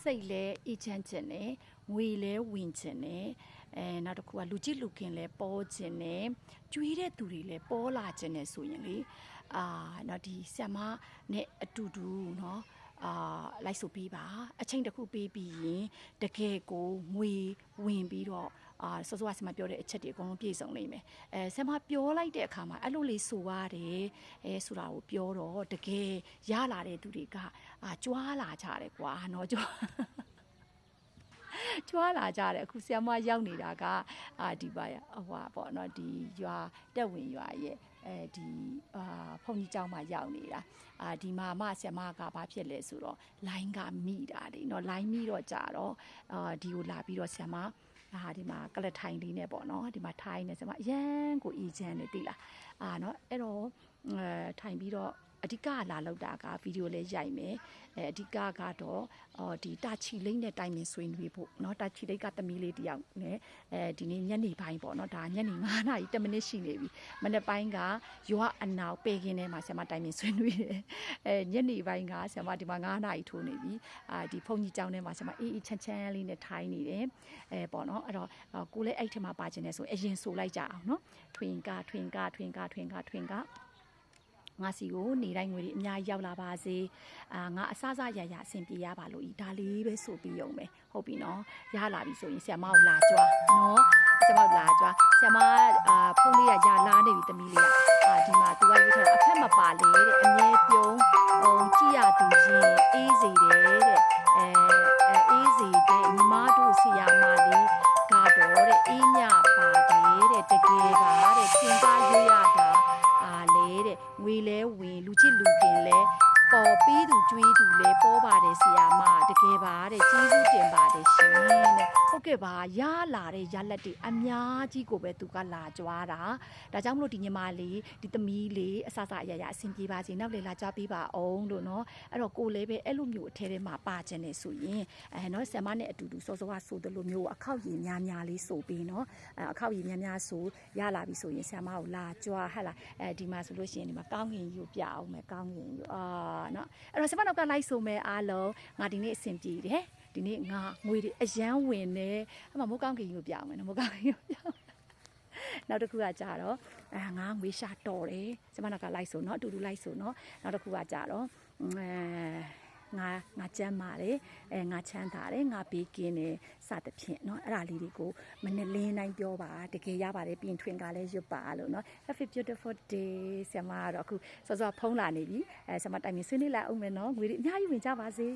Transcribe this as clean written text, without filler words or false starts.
စိတ်လဲအေးချမ်းခြင်းနဲ့ငွေလဲဝင်ခြင်းနဲ့နောက်တစ်ခုကလူကြည့်လူခင်လဲပေါ်ခြင်းနဲ့ကျွေးတဲ့သူတွေလဲပေါ်လာခြင်းနဲ့ဆိုရင်လေနော်ဒီဆ iam နဲ့အတူတူနော်လိုက်ဆိုပေးပါအချိန်တစ်ခုပေးပြီးရင်တကယ်ကိုငွေဝင်ပြီးတော့စောစောကဆ iam ပြောတဲ့အချက်တွေအကုန်လုံးပြည့်စုံနေမယ်ဆ iam ပြောလိုက်တဲ့အခါမှာအဲ့လိုလေးဆိုရတယ်ဆိုတာကိုပြောတော့တကယ်ရလာတဲ့သူတွေကကြွားလာကြတယ်ကွာနော်ကြွားလာကြတယ်အခုဆ iam ရောက်နေတာကဒီပါဟိုပေါ့နော်ဒီရွာတက်ဝင်ရွာရဲ့ဒီဖုန်ကြီးเจ้าမှာရောက်နေတာဒီမှာဆ iam ကဘာဖြစ်လဲဆိုတော့လိုင်းကမိတာလေเนาะလိုင်းမိတော့ကြတော့ဒီကိုလာပြီးတော့ဆ iam ဒီမှာကလထိုင်လေးနဲ့ပေါ့နော်ဒီမှာထိုင်နေဆ iam အရန်ကိုအီချမ်းနေတိလားเนาะအဲ့တော့ထိုင်ပြီးတော့အဓိကလာလောက်တာကဗီဒီယိုလေးရိုက်မယ်အဓိကကတော့ဒီတာချီလိမ့်နဲ့တိုင်ပင်ဆွေးနွေးဖို့เนาะတာချီလိမ့်ကသမီးလေးတယောက်နဲ့ဒီနေ့ညနေပိုင်းပေါ့เนาะဒါညနေ9 နာရီ10 မိနစ်ရှိနေပြီမနေ့ပိုင်းကရွာအနောက်ပေကင်းထဲမှာဆ iam တိုင်ပင်ဆွေးနွေးတယ်ညနေပိုင်းကဆ iam ဒီမှာ9 နာရီထိုးနေပြီဒီဖုန်ကြီးကျောင်းထဲမှာဆ iam အေးအေးချမ်းချမ်းလေးနဲ့ထိုင်နေတယ်ပေါ့เนาะအဲ့တော့ကိုလည်းအဲ့ထက်မှာပါခြင်းနဲ့ဆိုအရင်ဆိုလိုက်ကြအောင်เนาะထွင်ကငါစီကိုနေတိုင်းငွေတွေအများကြီးရောက်လာပါစေငါအစရအဆင်ပြေရပါလို့ဤဒါလေးပဲဆိုပြီးရုံပဲဟုတ်ပြီနော်ရလာပြီဆိုရင်ဆ iam ကိုလာကြွားနော်ဆ iam ကိုလာကြွားဆ iam ဖုန်းလေးကရလာနေပြီသမီးလေးကဒီမှာ तू ကရွေးထားတာအဖက်မပါလေတဲ့အမြဲပြုံးကြည့်ရသူရင်အေးစေတယ်တဲ့အေးစေတဲ့ညီမတို့ဆရာမလေးကတော့တဲ့အေးမြပါတယ်တဲ့တကယ်ပါတဲ့သင်္ကားရွေးရတာလေတဲ့ငွေလဲဝင်လူချစ်လူခင်လဲပေါ်ပြီးသူကျွေးသူလဲပေါ်ပါတယ်ဆရာမတကယ်ပါတဲ့ကျေးဇူးတင်ပါတယ်ရှင်တဲ့ဟုတ်ကဲ့ပါရလာတဲ့ရလက်တွေအများကြီးကိုပဲသူကလာကြွားတာဒါကြောင့်မလို့ဒီညီမလေးဒီသမီးလေးအဆအရအဆင်ပြေပါစေနောက်လေလာကြွားပေးပါအောင်လို့เนาะအဲ့တော့ကိုလည်းပဲအဲ့လိုမျိုးအထဲထဲမှာပါခြင်းနေဆိုရင်เนาะဆ iam နဲ့အတူတူစောစောကဆိုတယ်လို့မျိုးအခောက်ရည်များများလေးဆိုပြီးเนาะအခောက်ရည်များများဆိုရလာပြီဆိုရင်ဆ iam ကိုလာကြွားဟဲ့လားဒီမှာဆိုလို့ရှိရင်ဒီမှာကောင်းကင်ယူပြအောင်မယ်ကောင်းကင်ယူเนาะအဲ့တော့ဆ iam နောက်ကလိုက်ဆိုမယ်အားလုံးငါဒီနေ့အဆင်ပြေတယ်ဒီနေ့ငါငွေတွေအရန်ဝင်နေအဲ့မှာမိုးကောင်းကင်ယူပြအောင်မယ်နော်မိုးကောင်းကင်ယူပြအောင်နောက်တစ်ခုကကြတော့ငါငွေရှာတော်တယ်ဆ iam နောက်ကလိုက်ဆိုเนาะအတူတူလိုက်ဆိုเนาะနောက်တစ်ခုကကြတော့ငါကျမ်းပါတယ်ငါချမ်းသာတယ်ငါဘေးကင်းတယ်စသဖြင့်เนาะအဲ့ဒါလေးတွေကိုမနေ့လင်းတိုင်းပြောပါတကယ်ရပါတယ်ပြင်ထွင်ကလည်းရွတ်ပါလို့เนาะ Have a beautiful day ဆ iam ကတော့အခုစောစောဖုံးလာနေပြီဆ iam တိုင်မြင်ဆွေးနွေးလိုက်အောင်မယ်เนาะငွေတွေအများကြီးဝင်ကြပါစေ